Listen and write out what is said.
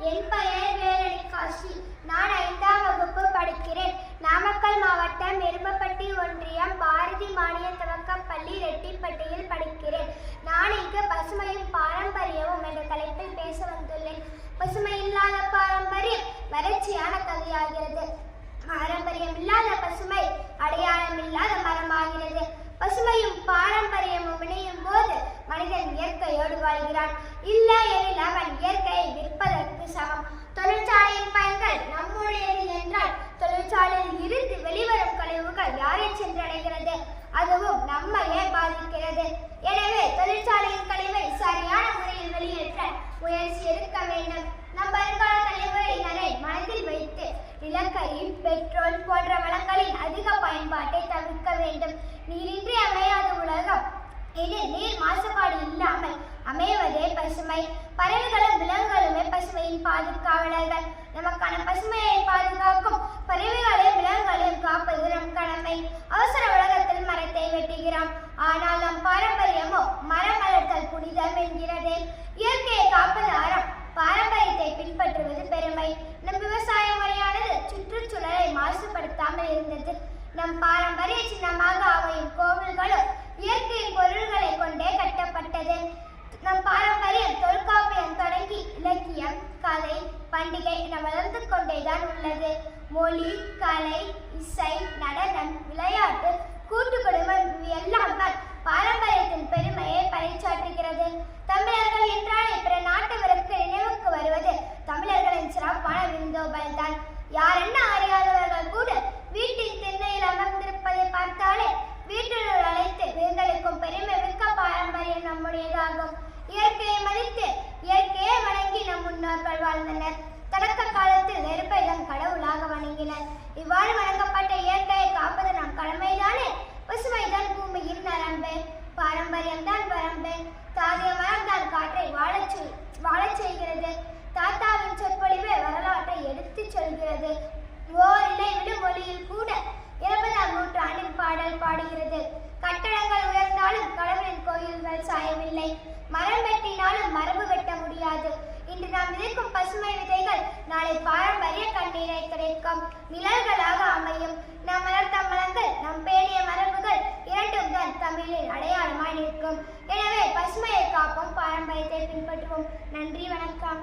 என் பெயர் வேலடி காசி. நான் 5ஆம் வகுப்பு படிக்கிறேன். நாமக்கல் மாவட்டம் எருமப்பட்டி ஒன்றியம் பாரதி மாநில துவக்கப்பள்ளி ரெட்டிப்பட்டியில் படிக்கிறேன். நான் இங்கு பசுமையும் பாரம்பரியமும் என்ற தலைப்பில் பேச வந்துள்ளேன். பசுமை இல்லாத பாரம்பரியம் வறட்சியான கதையாகிறது. பாரம்பரியம் இல்லாத பசுமை அடையாளம் இல்லாத மரமாகிறது. பசுமையும் பாரம்பரியமும் இணையும் போது மனிதன் இயற்கையோடு வாழ்கிறான். இல்லை எனில் அவன் இயற்கையை விற்பதற்கு சமம். தொழிற்சாலையின் பயன்கள் நம்முடையது என்றால் தொழிற்சாலையில் இருந்து வெளிவரும் கழிவுகள் யாரை சென்றடைகிறது? அதுவும் நம்மையே பாதிக்கிறது. எனவே தொழிற்சாலையின் கழிவை சரியான முறையில் வெளியேற்ற முயற்சி எடுக்க வேண்டும். நம் வருங்கால தலைமுறையினரை மனதில் வைத்து நிலக்கரி, பெட்ரோல் போன்ற வளங்களின் அதிக பயன்பாட்டை தவிர்க்க வேண்டும். நீரின்றி அமையாத உலகம். இது நீர் மாசுபாடு இல்லாமல் அமைவதே பசுமை. பறவைகளும் விலங்குகளுமே பசுமையின் பாதுகாவலர்கள். நமக்கான பசுமையை பாதுகாக்கும் பறவைகளையும் விலங்குகளையும் காப்பது நம் கடமை. அவசர உலகத்தில் மரத்தை வெட்டுகிறோம். ஆனால் நம் பாரம்பரியமோ மரம் வளர்த்தல் புனிதம் என்கிறது. இயற்கையை காப்பது அறம், பாரம்பரியத்தை பின்பற்றுவது பெருமை. நம் விவசாய முறையானது சுற்றுச்சூழலை மாசுபடுத்தாமல் இருந்தது. நம் பாரம்பரிய சின்னமாக அமையும் கோவில்களும் இயற்கையின் பொருள்களை கொண்டே கட்டப்பட்டது. நம் பாரம்பரியம் தொல்காப்பியம் தொடங்கி இலக்கியம், கலை, பண்டிகை என வளர்ந்து கொண்டேதான் உள்ளது. மொழி, கலை, இசை, நடனம், விளையாட்டு, கூட்டு குடும்பம் எல்லாம் பாரம்பரியத்தின் பெருமையை பறைசாற்றுகிறது. தமிழர்கள் என்றாலே பிற நாட்டவருக்கு நினைவுக்கு வருவது தமிழர்களின் சிறப்பான விருந்தோம்பல் தான். யாரென்ன அறியாதவர்கள் கூட வீட்டின் திண்ணையில் அமர்ந்திருப்பதை பார்த்தாலே வீட்டினுள் அழைத்து விருந்தளிக்கும் பெருமை மிக்க பாரம்பரியம் நம்முடையதாகும். இயற்கையை மதித்து இயற்கையை வணங்கி நம் முன்னோர்கள் வாழ்ந்தனர். தொடக்க காலத்தில் நெருப்பை தம் கடவுளாக வணங்கினர். இவ்வாறு வணங்கப்பட்ட இயற்கையை காப்பது நம் கடமைதானே. பசுமைதான் பூமியின் நரம்பு, பாரம்பரியம் தான் வரம்பு. தாதிய மரம் தான் காற்றை வாழச் செய்கிறது. தாத்தாவின் சொற்பொழிவு வரலாற்றை எடுத்துச் சொல்கிறது. ஓரிலை விடும் மொழியில் கூட 20ஆம் நூற்றாண்டின் பாடல் பாடுகிறது. கட்டடங்கள் உயர்ந்தாலும் கடவுளின் கோயில்கள் சாயவில்லை. மரம் வெட்டினாலும் மரபு வெட்ட முடியாது. இன்று நாம் விதைக்கும் பசுமை விதைகள் நாளை பாரம்பரிய கண்ணீரை கிடைக்கும் நிழல்களாக அமையும். நம் வளர்த்த மரங்கள், நம் பேணிய மரபுகள் இரண்டும் தான் தமிழில் அடையாளமாய் நிற்கும். எனவே பசுமையை காப்போம், பாரம்பரியத்தை பின்பற்றுவோம். நன்றி, வணக்கம்.